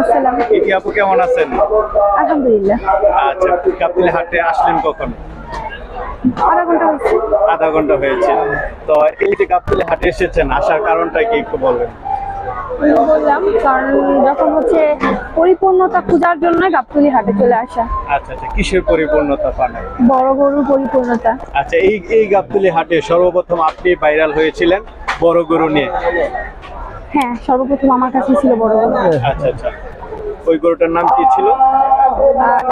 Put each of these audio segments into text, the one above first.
আসসালাম। কি আপু কেমন আছেন? আলহামদুলিল্লাহ। আচ্ছা, গাবতলী হাটে আসলেন কখন? আধা ঘন্টা হচ্ছে। আধা ঘন্টা হয়েছে। তো এই যে গাবতলী হাটে এসেছেন, আসার কারণটা কি একটু বলবেন? বললাম কারণ যখন হচ্ছে পরিপূর্ণতা খোঁজার জন্য গাবতলী হাটে চলে আসা। আচ্ছা আচ্ছা, কিসের পরিপূর্ণতা পান? বড় গরুর পরিপূর্ণতা। আচ্ছা, এই গাবতলী হাটে সর্বপ্রথম আপনি ভাইরাল হয়েছিলেন বড় গরু নিয়ে। হ্যাঁ, সর্বপ্রথম আমার কাছে ছিল বড় গরু। আচ্ছা আচ্ছা, ওই গরুটার নাম কি ছিল?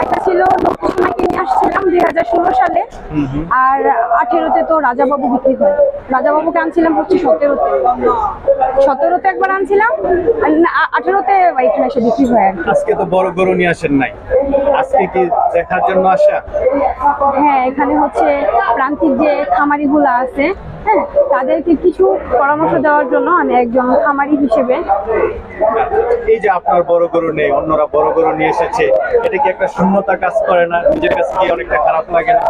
একটা ছিল লোকসভাকে নিয়ে আসছিলাম 2016 সালে। আর 18-তে তো রাজাবাবু বিক্রি হয়। রাজাবাবুকে আনছিলাম হচ্ছে 17-তে একবার আনছিলাম, 18-তে এখানে এসে বিক্রি হয় আর কি। আজকে তো বড় গরু নিয়ে আসেন নাই, আজকে কি দেখার জন্য আসা? হ্যাঁ, এখানে হচ্ছে প্রান্তিক যে খামারিগুলো আছে, হ্যাঁ, তাদেরকে কিছু পরামর্শ দেওয়ার জন্য আমি একজন খামারি হিসেবে। এই যে আপনার বড় গরু নেই, অন্যরা বড় গরু নিয়ে এসেছে, এটা কি একটা শূন্যতা কাজ করে না? নিজের কাছে কি অনেকটা খারাপ লাগে না?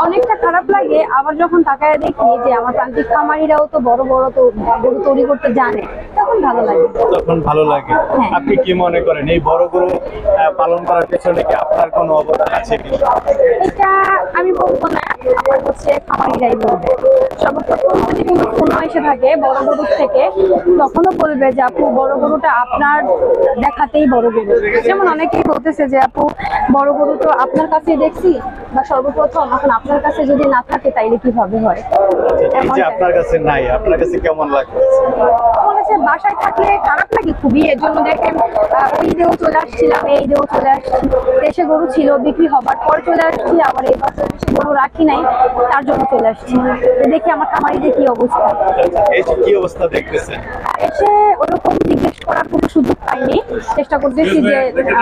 অনেকটা খারাপ লাগে, আবার যখন তাকায় দেখি যে আমার প্রান্তিক খামারিরাও তো বড় বড় তো গরু তৈরি করতে জানে, তখন ভালো লাগে। তখন ভালো লাগে। হ্যাঁ। আপনি কি মনে করেন এই বড় গরু পালন করার পেছনে কি আপনার কোনো অবদান আছে কি? এটা আমি বলবো না, আমার হচ্ছে খামারিরাই বলবে। সর্বপ্রথম যদি কোনো এসে থাকে বড় গরুর থেকে, তখনও বলবে যে আপু বড় গরুটা আপনার দেখাতেই বড় গরু। যেমন অনেকেই বলতেছে যে আপু বড় গরু তো আপনার কাছেই দেখছি, বা সর্বপ্রথম এখন আপনার কাছে যদি না থাকে তাইলে কিভাবে হয়। এই যে আপনার কাছে নাই, আপনার কাছে কেমন লাগতেছে? আমার কাছে বাসায় থাকলে খারাপ লাগে খুবই। এর জন্য দেখেন ওই ঈদেও চলে আসছিলাম, এই ঈদেও চলে আসছি। দেশে গরু ছিল, বিক্রি হবার পর চলে আসছি, আবার এই বছর গরু রাখি নাই, তার জন্য চলে আসছি। দেখি আমার খামারিদের কি অবস্থা। এই যে কি অবস্থা দেখতেছেন? এসে ওরকম জিজ্ঞেস করার কোনো সুযোগ পাইনি। চেষ্টা করতেছি যে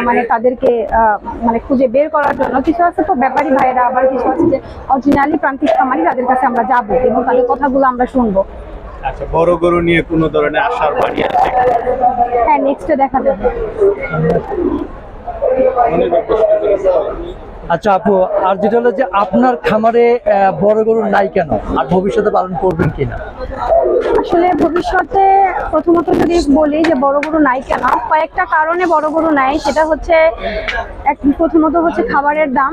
মানে তাদেরকে মানে খুঁজে বের করার জন্য। কিছু আছে তো ব্যাপারী ভাইয়েরা, আবার কিছু আছে যে অরিজিনালি প্রান্তিক খামারি, তাদের কাছে আমরা যাবো এবং তাদের কথাগুলো আমরা শুনবো। আচ্ছা, বড় গরু নিয়ে কোনো ধরনের আশার বাণী আছে? হ্যাঁ, নেক্সটে দেখা যাবে। আচ্ছা আপু, আর যেটা হলো যে আপনার খামারে বড় গরু নাই কেন, আর ভবিষ্যতে পালন করবেন কিনা? আসলে ভবিষ্যতে প্রথমত যদি বলি যে বড় গরু নাই কেন, কয়েকটা কারণে বড় গরু নাই। সেটা হচ্ছে প্রথমত হচ্ছে খাবারের দাম,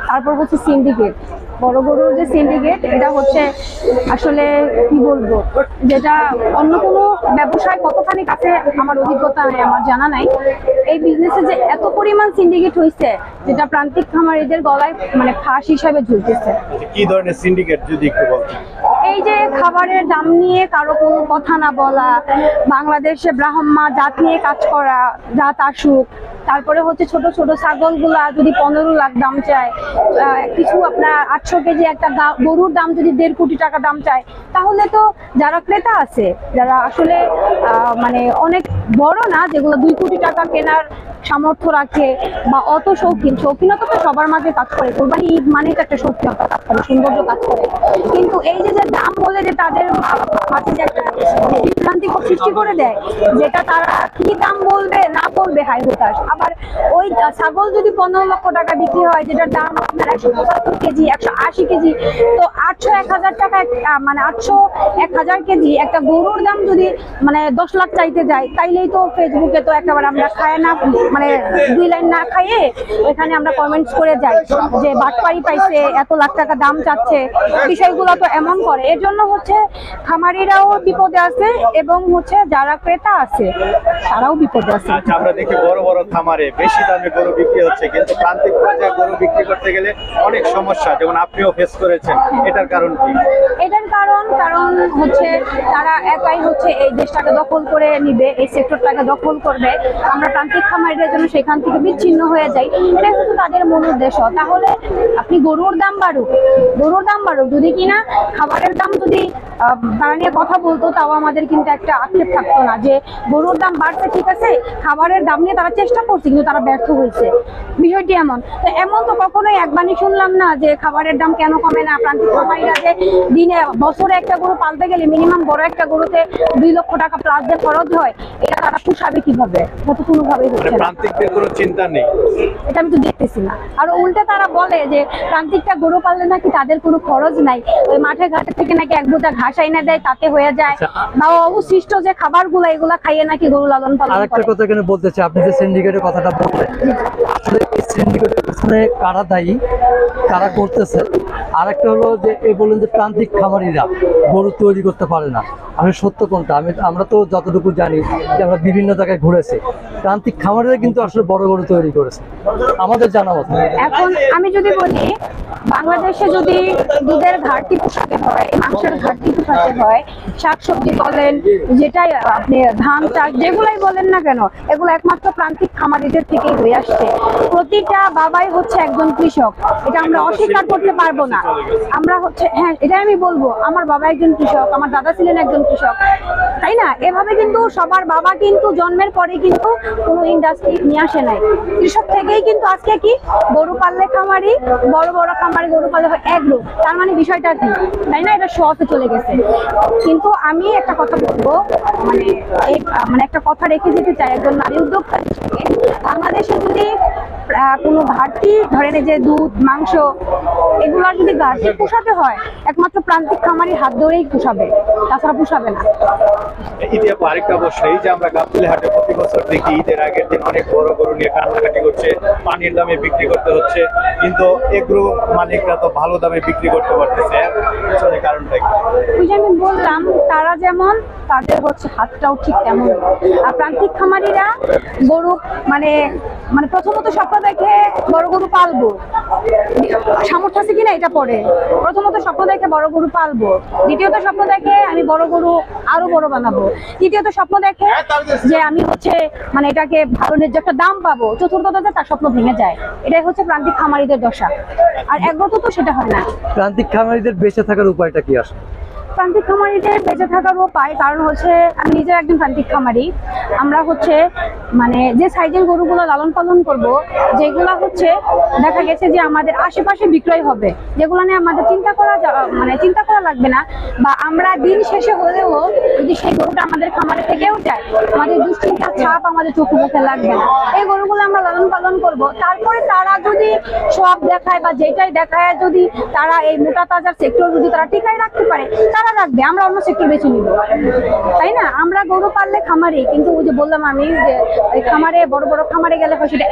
তারপর হচ্ছে সিন্ডিকেট। বড় গরুর যে সিন্ডিকেট, এটা হচ্ছে আসলে কি বলবো, যেটা অন্য কোনো ব্যবসায় কতখানি কাছে আমার অভিজ্ঞতা নেই, আমার জানা নাই। এই বিজনেসে যে এত পরিমাণ সিন্ডিকেট হয়েছে, যেটা প্রান্তিক খামারিদের গলায় মানে ফাঁস হিসাবে ঝুলতেছে। কি ধরনের সিন্ডিকেট যদি একটু বলতেন? এই যে খাবারের দাম নিয়ে কারো কোনো কথা না বলা, বাংলাদেশে ব্রাহ্মা জাত নিয়ে কাজ করা, জাত আসুক। তারপরে হচ্ছে ছোট ছোট ছাগলগুলা যদি 15 লাখ দাম চায়, কিছু আপনার 800 কেজি একটা গরুর দাম যদি 1.5 কোটি টাকা দাম চায়, তাহলে তো যারা ক্রেতা আছে, যারা আসলে মানে অনেক বড় না, যেগুলো 2 কোটি টাকা কেনার সামর্থ্য রাখে বা অত শৌখিনতা তো সবার মাঝে কাজ করে। কোরবানি ঈদ মানে তো একটা শৌখিনতা কাজ করে, সৌন্দর্য কাজ করে। কিন্তু এই যে দাম বলে যে তাদের মাঝে যে একটা বিভ্রান্তি সৃষ্টি করে দেয়, যেটা তারা কি দাম বলবে না বলবে হাই হতাশ। আবার ওই ছাগল যদি 15 লক্ষ টাকা বিক্রি হয়, যেটার দাম আপনার 175 কেজি, 180 কেজি, তো 800-1000 টাকা, মানে 800-1000 কেজি একটা গরুর দাম যদি মানে 10 লাখ চাইতে যায়, তাইলেই তো ফেসবুকে তো একেবারে আমরা খায় না, মানে 2 লাইন না খাইয়ে ওইখানে আমরা কমেন্টস করে যাই যে বাটপাড়ি পাইছে, এত লাখ টাকা দাম চাচ্ছে। বিষয়গুলো তো এমন করে। এর জন্য হচ্ছে খামারিরাও বিপদে আছে এবং হচ্ছে যারা ক্রেতা আছে তারাও বিপদে আছে। আচ্ছা, আমরা দেখি বড় বড় খামারে বেশি দামে গরু বিক্রি হচ্ছে, কিন্তু প্রান্তিক পর্যায়ে গরু বিক্রি করতে গেলে অনেক সমস্যা, যেমন আপনিও ফেস করেছেন। এটার কারণ কি? এটার কারণ হচ্ছে তারা একাই হচ্ছে এই দেশটাকে দখল করে নিবে, এই সেক্টরটাকে দখল করবে। আমরা প্রান্তিক খামারিদের জন্য সেখান থেকে বিচ্ছিন্ন হয়ে যাই, এটাই হচ্ছে তাদের মূল উদ্দেশ্য। তাহলে আপনি গরুর দাম বাড়ুক, যদি কিনা খাবারের দাম যদি বাড়ানোর কথা বলতো, তাও আমাদের কিন্তু একটা আক্ষেপ থাকতো না যে গরুর দাম বাড়ছে, ঠিক আছে, খাবারের দাম নিয়ে তারা চেষ্টা করছে কিন্তু তারা ব্যর্থ হয়েছে। বিষয়টি এমন তো কখনোই একবারই শুনলাম না যে খাবারের দাম কেন কমে না। প্রান্তিক খামারিরা যে দিনে বছরে একটা গরু পালতে গেলে মিনিমাম বড় একটা গরুতে 2 লক্ষ টাকা প্লাস যে খরচ হয়, এটা তারা পোষাবে কিভাবে? এটা তো কোনোভাবেই হচ্ছে না। প্রান্তিকদের কোনো চিন্তা নেই, এটা আমি তো দেখতেছি না। আর উল্টে তারা বলে যে প্রান্তিকটা গরু পাললে নাকি তাদের কোনো খরচ নাই, ওই মাঠে ঘাটে থেকে নাকি এক বোঝা ঘাস এনে দেয়, তাতে হয়ে যায়, বা অবশিষ্ট যে খাবারগুলো এগুলা খাইয়ে নাকি গরু লালন পালন করে। আরেকটা কথা এখানে বলতে হচ্ছে আপনি যে সিন্ডিকেটের কথাটা বললেন, আসলে এই সিন্ডিকেটের পিছনে কারা দায়ী, কারা করতেছে? আর একটা হলো যে এই বললেন যে প্রান্তিক খামারিরা গরু তৈরি করতে পারে না, আসলে সত্য কোনটা? আমরা তো যতটুকু জানি যে আমরা বিভিন্ন জায়গায় ঘুরেছি, প্রান্তিক খামারিরা কিন্তু আসলে বড় গরু তৈরি করেছে আমাদের জানা মতো। এখন আমি যদি বলি, বাংলাদেশে যদি দুধের ঘাটতি পোষাতে হয়, মাংসের ঘাটতি পোষাতে হয়, শাকসবজি বলেন, যেটাই আপনি ধান চাষ যেগুলাই বলেন না কেন, এগুলো একমাত্র প্রান্তিক খামারিদের থেকেই হয়ে আসছে। প্রতিটা বাবাই হচ্ছে একজন কৃষক, এটা আমরা অস্বীকার করতে পারবো না। আমরা হচ্ছে, হ্যাঁ এটাই আমি বলবো, আমার বাবা একজন কৃষক, আমার দাদা ছিলেন একজন কৃষক, তাই না? এভাবে কিন্তু সবার বাবা কিন্তু জন্মের পরে কিন্তু কোনো ইন্ডাস্ট্রি নিয়ে আসে নাই, কৃষক থেকেই কিন্তু আজকে কি গরু পাললে খামারি, বড় বড় খামারি গরু পাললে হয় এগ্রো। তার মানে বিষয়টা কি, তাই না? এটা শহরে চলে গেছে। কিন্তু আমি একটা কথা বলবো, মানে একটা কথা রেখে যেতে চাই একজন নারী উদ্যোক্তা হিসেবে, বাংলাদেশে যদি কোনো ঘাটতি ধরেন, এই যে দুধ মাংস এগুলার যদি ঘাটতি পোষাতে হয়, একমাত্র প্রান্তিক খামারির হাত ধরেই পোষাবে, তাছাড়া পোষাবে না। ঈদে আরেকটা অবশ্যই, এই যে আমরা গাবতলী হাটে প্রতি বছর দেখি ঈদের আগের দিন অনেক বড় গরু নিয়ে কান্নাকাটি করছে, পানির দামে বিক্রি করতে হচ্ছে, কিন্তু এগ্রো মালিকরা তো ভালো দামে বিক্রি করতে পারতেছে, আসলে কারণটা কি? ওই যে আমি বললাম, তারা যেমন তাদের হচ্ছে হাতটাও ঠিক তেমন। আর প্রান্তিক খামারিরা গরু মানে প্রথমত স্বপ্ন দেখে বড় গরু পালবো, সামর্থ্য আছে কিনা এটা পরে। প্রথমত স্বপ্ন দেখে বড় গরু পালবো, দ্বিতীয়ত স্বপ্ন দেখে আমি বড় গরু আরো বড় বানাবো, তৃতীয়ত স্বপ্ন দেখে যে আমি হচ্ছে এটাকে ভালো ন্যায্য একটা দাম পাবো, চতুর্থত তার স্বপ্ন ভেঙে যায়। এটাই হচ্ছে প্রান্তিক খামারিদের দশা। আর একগত তো সেটা হয় না। প্রান্তিক খামারিদের বেঁচে থাকার উপায়টা কি আসলে? প্রান্তিক খামারিদের বেঁচে থাকার উপায়, কারণ হচ্ছে আমি নিজের একজন প্রান্তিক খামারি। আমরা হচ্ছে যে সাইজের গরুগুলো লালন পালন করব, যেগুলা হচ্ছে দেখা গেছে যে আমাদের আশেপাশে বিক্রয় হবে, যেগুলো নিয়ে আমাদের চিন্তা করা লাগবে না, বা আমরা দিন শেষে হলেও যদি সেই গরুটা আমাদের খামারে থেকেও যায়, আমাদের দুশ্চিন্তার ছাপ আমাদের চোখে মুখে লাগবে না। এই গরুগুলো আমরা লালন পালন করব, তারপরে তারা যদি সব দেখায় বা যেটাই দেখায়, যদি তারা এই মোটা তাজার সেক্টর যদি তারা টিকায় রাখতে পারে, তারা রাখবে, আমরা অন্য সেক্টর বেছে নিব, তাই না? আমরা গরু পাললে খামারে, কিন্তু ওই যে বললাম আমি যে খামারে, বড় বড় খামারে গেলে হয় সেটা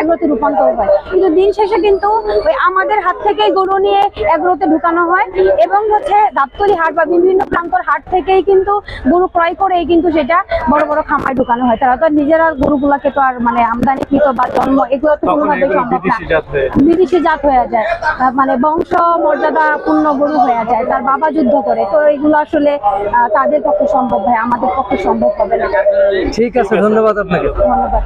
এগ্রোতে রূপান্তর হয়, কিন্তু দিন শেষে কিন্তু ওই আমাদের হাত থেকেই গরু নিয়ে এগ্রোতে ঢুকানো হয়, এবং হচ্ছে গাবতলী হাট বা বিভিন্ন প্রান্তর হাট থেকেই কিন্তু গরু ক্রয় করেই কিন্তু সেটা বড় বড় খামারে ঢুকানো হয়। তারা তো আর নিজেরা গরুগুলাকে তো আর আমদানিকৃত বা জন্ম এগুলো তো কোনোভাবে সম্ভব না, বিদেশি জাত হয়ে যায়, বংশ মর্যাদা পূর্ণ গরু হয়ে যায়, তার বাবা যুদ্ধ করে। তো এগুলো আসলে তাদের পক্ষে সম্ভব হয়, আমাদের পক্ষে সম্ভব হবে না। ঠিক আছে, ধন্যবাদ আপনাকে। ধন্যবাদ।